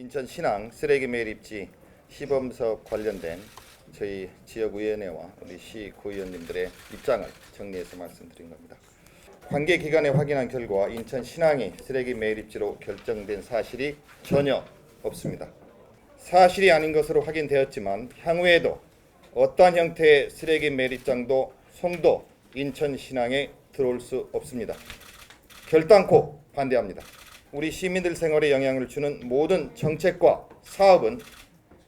인천 신항 쓰레기 매립지 시범사업 관련된 저희 지역위원회와 우리 시 구의원님들의 입장을 정리해서 말씀드린 겁니다. 관계기관에 확인한 결과 인천 신항이 쓰레기 매립지로 결정된 사실이 전혀 없습니다. 사실이 아닌 것으로 확인되었지만 향후에도 어떠한 형태의 쓰레기 매립장도 송도 인천 신항에 들어올 수 없습니다. 결단코 반대합니다. 우리 시민들 생활에 영향을 주는 모든 정책과 사업은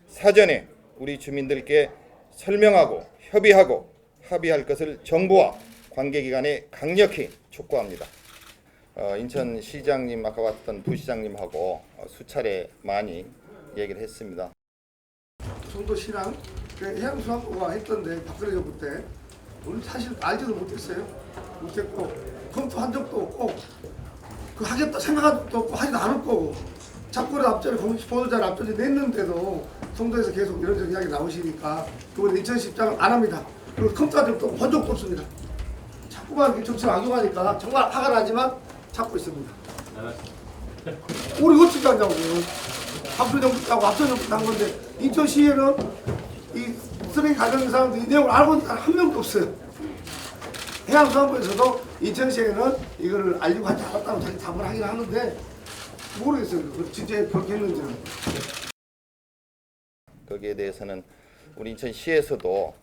사전에 우리 주민들께 설명하고 협의하고 합의할 것을 정부와 관계기관에 강력히 촉구합니다. 인천시장님 아까 왔던 부시장님하고 수차례 많이 얘기를 했습니다. 송도시랑 해양수산부가 했던데 박근혜 정부 때 우리 사실 알지도 못했고 검토한 적도 없고 그 하겠다 생각한 적도 없고 하지도 않을 거고 자꾸 앞전에 공식 보도자료 앞전에 냈는데도 송도에서 계속 이런저런 이야기 나오시니까 그건 인천시 입장을 안 합니다. 그리고 검토한 적도 없고 본 적도 없습니다. 자꾸만 이렇게 정치를 악용하니까 정말 화가 나지만 찾고 있습니다. 우리 어떻게 하냐고. 박근혜 정부 때하고 앞전 정부 때 한 건데 인천시에는 이 쓰레기 관련 사람들이 이 내용을 알고 있는 사람 한 명도 없어요. 해양수산부에서도 인천시에는 이거를 알리고 하지 않았다고 자기 답을 하긴 하는데 모르겠어요. 진짜 그렇게 했는지는. 거기에 대해서는 우리 인천시에서도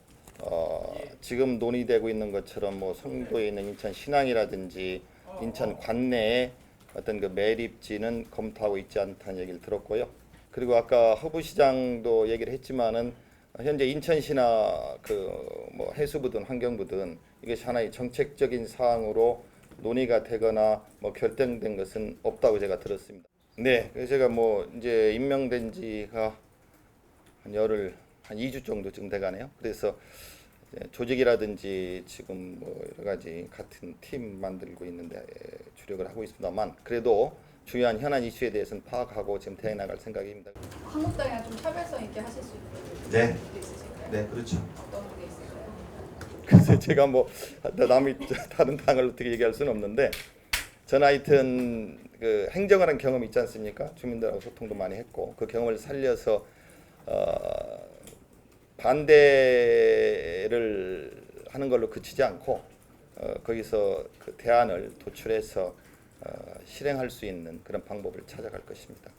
지금 논의되고 있는 것처럼 뭐 송도에 있는 인천 신항이라든지 인천 관내에 어떤 그 매립지는 검토하고 있지 않다는 얘기를 들었고요. 그리고 아까 허부시장도 얘기를 했지만은 현재 인천시나 그 뭐 해수부든 환경부든 이것이 하나의 정책적인 사항으로 논의가 되거나 뭐 결정된 것은 없다고 제가 들었습니다. 네, 그래서 제가 뭐 이제 임명된 지가 한 2주 정도쯤 돼가네요. 그래서 조직이라든지 지금 뭐 여러 가지 같은 팀 만들고 있는데 주력을 하고 있습니다만 그래도 중요한 현안 이슈에 대해서는 파악하고 지금 대해 나갈 생각입니다. 한국당이랑 좀 차별성 있게 하실 수 있는 네. 게 있으실까요? 네, 그렇죠. 어떤 게 있을까요? 그래서 제가 뭐 남이 다른 당을 어떻게 얘기할 수는 없는데 저는 하여튼 그 행정을 한 경험이 있지 않습니까? 주민들하고 소통도 많이 했고 그 경험을 살려서 반대를 하는 걸로 그치지 않고 거기서 그 대안을 도출해서 실행할 수 있는 그런 방법을 찾아갈 것입니다.